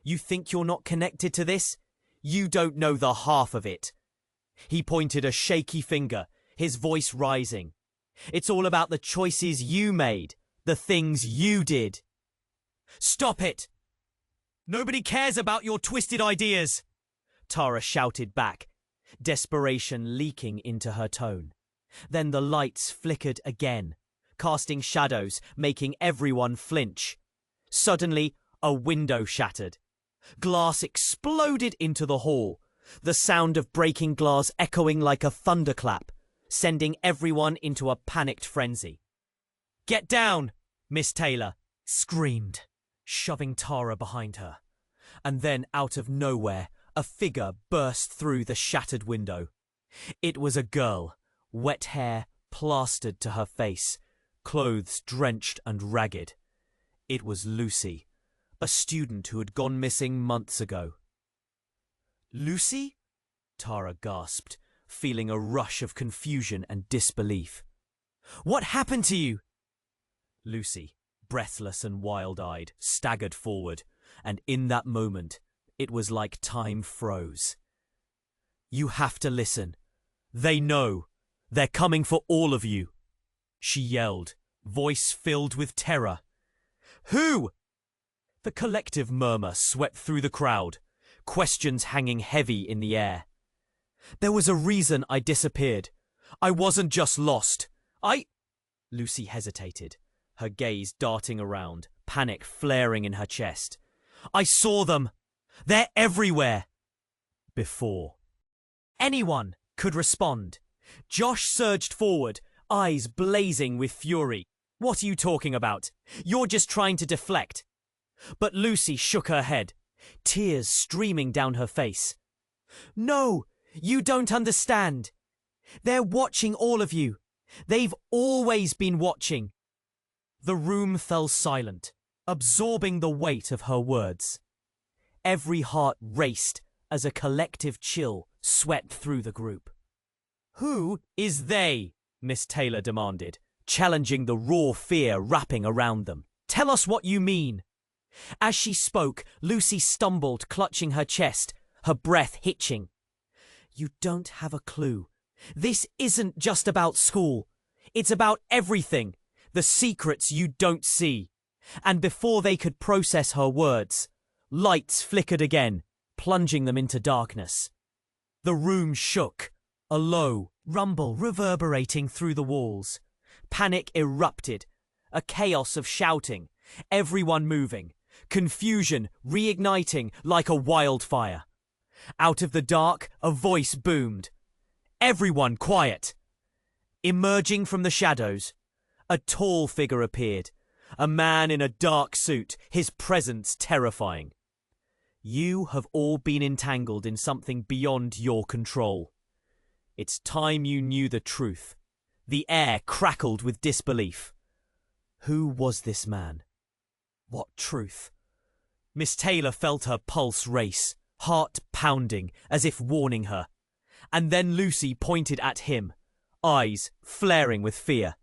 You think you're not connected to this? You don't know the half of it. He pointed a shaky finger, his voice rising. It's all about the choices you made, the things you did. Stop it! Nobody cares about your twisted ideas, Tara shouted back, desperation leaking into her tone. Then the lights flickered again, casting shadows, making everyone flinch. Suddenly, a window shattered. Glass exploded into the hall, the sound of breaking glass echoing like a thunderclap, sending everyone into a panicked frenzy. Get down, Miss Taylor screamed, shoving Tara behind her. And then, out of nowhere, a figure burst through the shattered window. It was a girl, wet hair plastered to her face, clothes drenched and ragged. It was Lucy, a student who had gone missing months ago. Lucy? Tara gasped, feeling a rush of confusion and disbelief. What happened to you? Lucy, breathless and wild-eyed, staggered forward, and in that moment, it was like time froze. You have to listen. They know. They're coming for all of you. she yelled, voice filled with terror. Who? The collective murmur swept through the crowd, questions hanging heavy in the air. There was a reason I disappeared. I wasn't just lost. Lucy hesitated, her gaze darting around, panic flaring in her chest. I saw them. They're everywhere. Before anyone could respond, Josh surged forward, eyes blazing with fury. What are you talking about? You're just trying to deflect. But Lucy shook her head, tears streaming down her face. No, you don't understand. They're watching all of you. They've always been watching. The room fell silent, absorbing the weight of her words. Every heart raced as a collective chill swept through the group. Who is they? Miss Taylor demanded, challenging the raw fear wrapping around them. Tell us what you mean. As she spoke, Lucy stumbled, clutching her chest, her breath hitching. You don't have a clue. This isn't just about school. It's about everything, the secrets you don't see. And before they could process her words, lights flickered again, plunging them into darkness. The room shook, a low rumble reverberating through the walls. Panic erupted, a chaos of shouting, everyone moving, confusion reigniting like a wildfire. Out of the dark, a voice boomed. Everyone quiet! Emerging from the shadows, a tall figure appeared, a man in a dark suit, his presence terrifying. You have all been entangled in something beyond your control. It's time you knew the truth. The air crackled with disbelief. Who was this man? What truth? Miss Taylor felt her pulse race, heart pounding as if warning her. And then Lucy pointed at him, eyes flaring with fear.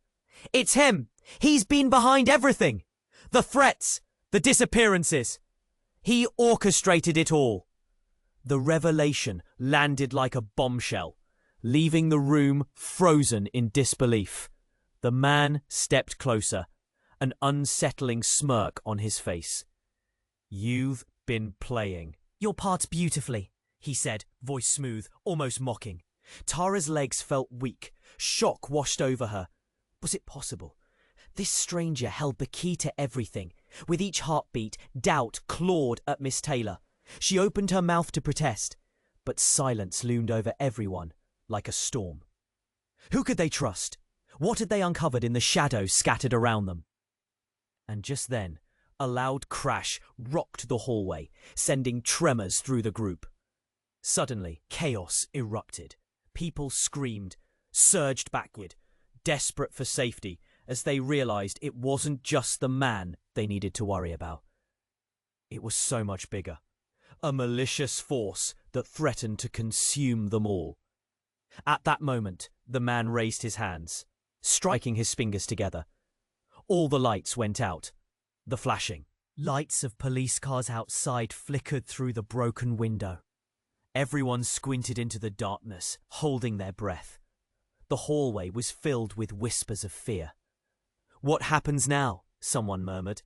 It's him! He's been behind everything! The threats, the disappearances. He orchestrated it all. The revelation landed like a bombshell, leaving the room frozen in disbelief. The man stepped closer, an unsettling smirk on his face. You've been playing your part beautifully, he said, voice smooth, almost mocking. Tara's legs felt weak. Shock washed over her. Was it possible? This stranger held the key to everything. With each heartbeat, doubt clawed at Miss Taylor. She opened her mouth to protest, but silence loomed over everyone like a storm. Who could they trust? What had they uncovered in the shadows scattered around them? And just then, a loud crash rocked the hallway, sending tremors through the group. Suddenly, chaos erupted. People screamed, surged backward, desperate for safety, as they realized it wasn't just the man they needed to worry about. It was so much bigger. A malicious force that threatened to consume them all. At that moment, the man raised his hands, striking his fingers together. All the lights went out. The flashing lights of police cars outside flickered through the broken window. Everyone squinted into the darkness, holding their breath. The hallway was filled with whispers of fear. What happens now? Someone murmured.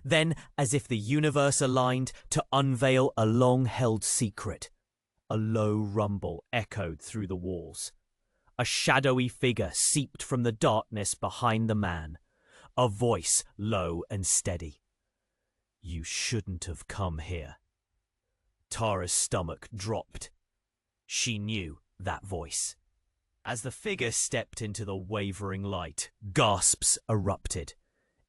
Then, as if the universe aligned to unveil a long-held secret, a low rumble echoed through the walls. A shadowy figure seeped from the darkness behind the man, a voice low and steady. You shouldn't have come here. Tara's stomach dropped. She knew that voice. As the figure stepped into the wavering light, gasps erupted.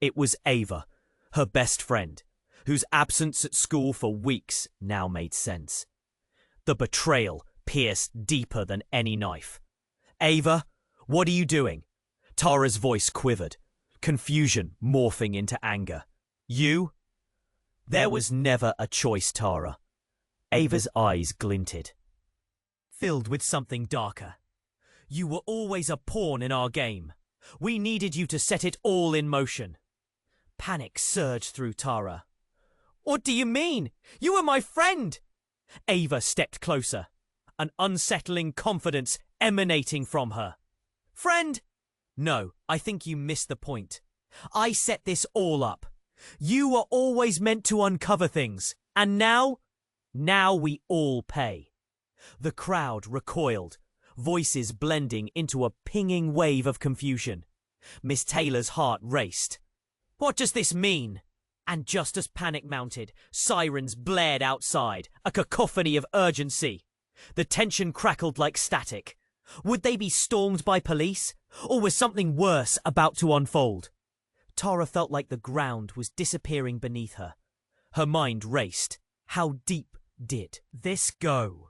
It was Ava, her best friend, whose absence at school for weeks now made sense. The betrayal pierced deeper than any knife. Ava, what are you doing? Tara's voice quivered, confusion morphing into anger. You? There was never a choice, Tara. Ava's eyes glinted, filled with something darker. You were always a pawn in our game. We needed you to set it all in motion. Panic surged through Tara. What do you mean? You were my friend! Ava stepped closer, an unsettling confidence emanating from her. Friend? No, I think you missed the point. I set this all up. You were always meant to uncover things, and now we all pay. The crowd recoiled, voices blending into a pinging wave of confusion. Miss Taylor's heart raced. What does this mean? And just as panic mounted, sirens blared outside, a cacophony of urgency. The tension crackled like static. Would they be stormed by police? Or was something worse about to unfold? Tara felt like the ground was disappearing beneath her. Her mind raced. How deep did this go?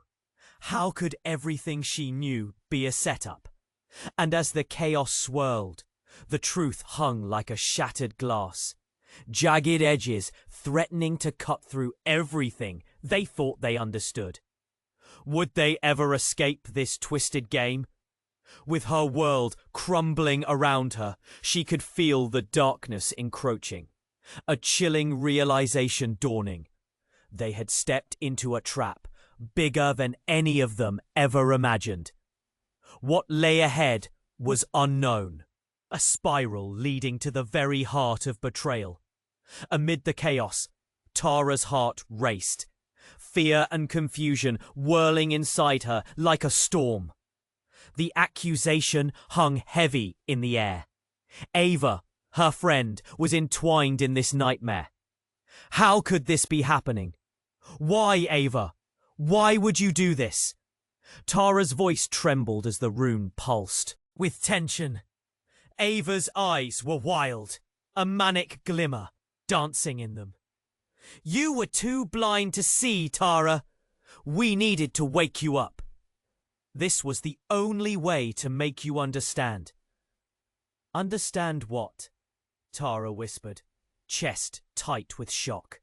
How could everything she knew be a setup? And as the chaos swirled, the truth hung like a shattered glass. Jagged edges threatening to cut through everything they thought they understood. Would they ever escape this twisted game? With her world crumbling around her, she could feel the darkness encroaching. A chilling realization dawning. They had stepped into a trap bigger than any of them ever imagined. What lay ahead was unknown. A spiral leading to the very heart of betrayal. Amid the chaos, Tara's heart raced. Fear and confusion whirling inside her like a storm. The accusation hung heavy in the air. Ava, her friend, was entwined in this nightmare. How could this be happening? Why, Ava? Why would you do this? Tara's voice trembled as the room pulsed with tension. Ava's eyes were wild, a manic glimmer dancing in them. You were too blind to see, Tara. We needed to wake you up. This was the only way to make you understand. Understand what? Tara whispered, chest tight with shock.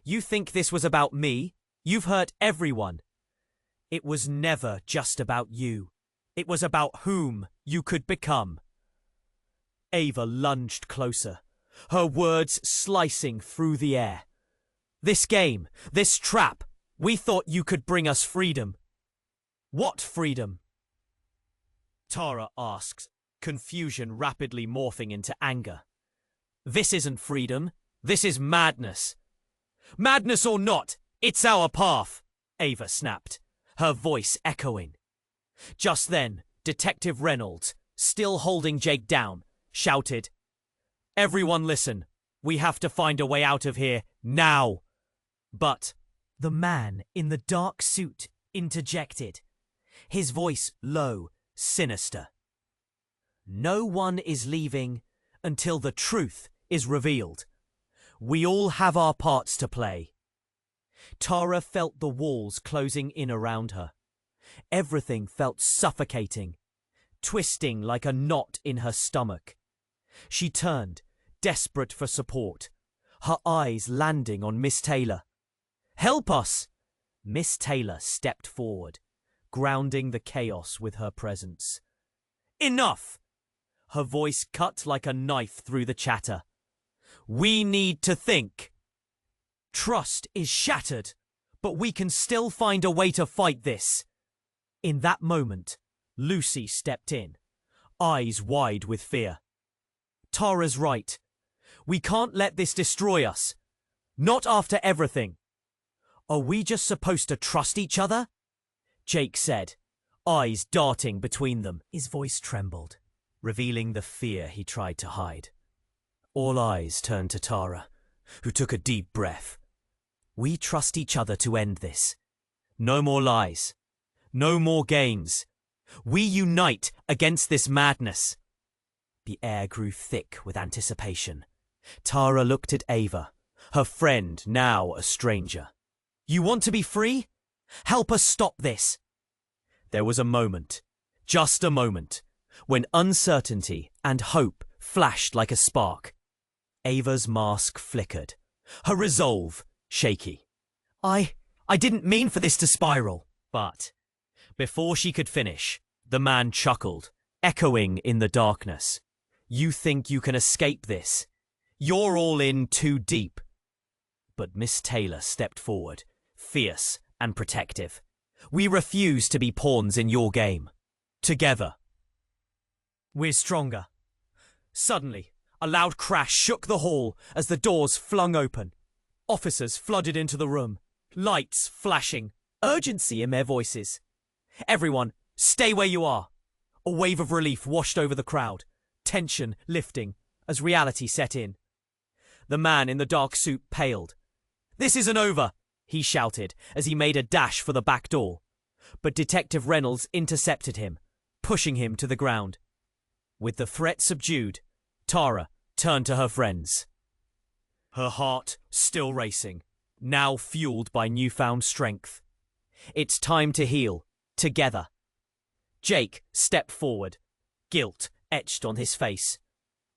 You think this was about me? You've hurt everyone. It was never just about you. It was about whom you could become. Ava lunged closer, her words slicing through the air. This game, this trap, we thought you could bring us freedom. What freedom? Tara asks, confusion rapidly morphing into anger. This isn't freedom. This is madness. Madness or not, it's our path, Ava snapped, her voice echoing. Just then, Detective Reynolds, still holding Jake down, shouted, Everyone listen. We have to find a way out of here, now. But the man in the dark suit interjected, his voice low, sinister. No one is leaving until the truth is revealed. We all have our parts to play. Tara felt the walls closing in around her. Everything felt suffocating, twisting like a knot in her stomach. She turned, desperate for support, her eyes landing on Miss Taylor. Help us! Miss Taylor stepped forward, grounding the chaos with her presence. Enough! Her voice cut like a knife through the chatter. We need to think. Trust is shattered, but we can still find a way to fight this. In that moment, Lucy stepped in, eyes wide with fear. Tara's right. We can't let this destroy us. Not after everything. Are we just supposed to trust each other? Jake said, eyes darting between them. His voice trembled, revealing the fear he tried to hide. All eyes turned to Tara, who took a deep breath. We trust each other to end this. No more lies. No more games. We unite against this madness. The air grew thick with anticipation. Tara looked at Ava, her friend now a stranger. You want to be free? Help us stop this. There was a moment, just a moment, when uncertainty and hope flashed like a spark. Ava's mask flickered, her resolve shaky. I didn't mean for this to spiral. But before she could finish, the man chuckled, echoing in the darkness. You think you can escape this? You're all in too deep. But Miss Taylor stepped forward, fierce and protective. We refuse to be pawns in your game. Together. We're stronger. Suddenly, a loud crash shook the hall as the doors flung open. Officers flooded into the room, lights flashing, urgency in their voices. Everyone, stay where you are. A wave of relief washed over the crowd, tension lifting as reality set in. The man in the dark suit paled. "This isn't over," he shouted as he made a dash for the back door. But Detective Reynolds intercepted him, pushing him to the ground. With the threat subdued, Tara turned to her friends. Her heart still racing, now fueled by newfound strength. It's time to heal, together. Jake stepped forward, guilt etched on his face.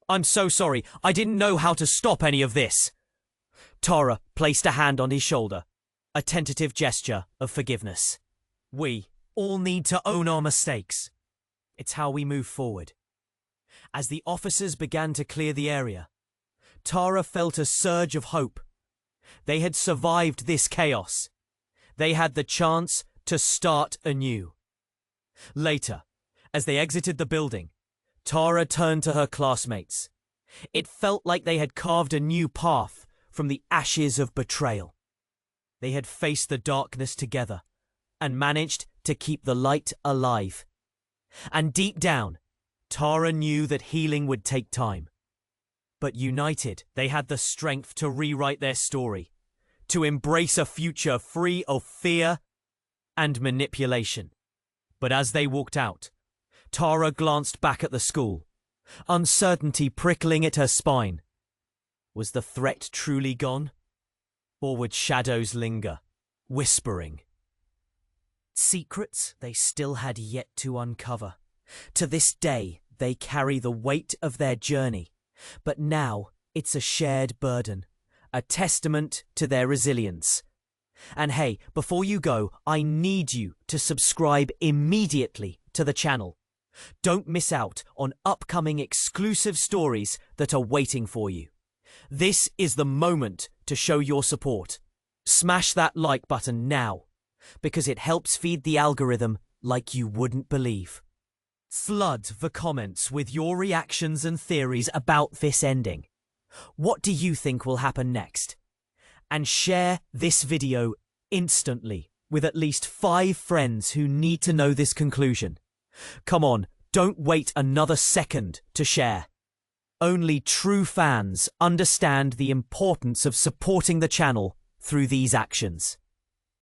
"I'm so sorry, I didn't know how to stop any of this." Tara placed a hand on his shoulder, a tentative gesture of forgiveness. We all need to own our mistakes. It's how we move forward. As the officers began to clear the area, Tara felt a surge of hope. They had survived this chaos. They had the chance to start anew. Later, as they exited the building, Tara turned to her classmates. It felt like they had carved a new path from the ashes of betrayal. They had faced the darkness together and managed to keep the light alive. And deep down, Tara knew that healing would take time. But united, they had the strength to rewrite their story, to embrace a future free of fear and manipulation. But as they walked out, Tara glanced back at the school, uncertainty prickling at her spine. Was the threat truly gone? Or would shadows linger, whispering? Secrets they still had yet to uncover. To this day, they carry the weight of their journey, but now it's a shared burden, a testament to their resilience. And hey, before you go, I need you to subscribe immediately to the channel. Don't miss out on upcoming exclusive stories that are waiting for you. This is the moment to show your support. Smash that like button now, because it helps feed the algorithm like you wouldn't believe. Flood the comments with your reactions and theories about this ending. What do you think will happen next? And share this video instantly with at least 5 friends who need to know this conclusion. Come on, don't wait another second to share. Only true fans understand the importance of supporting the channel through these actions.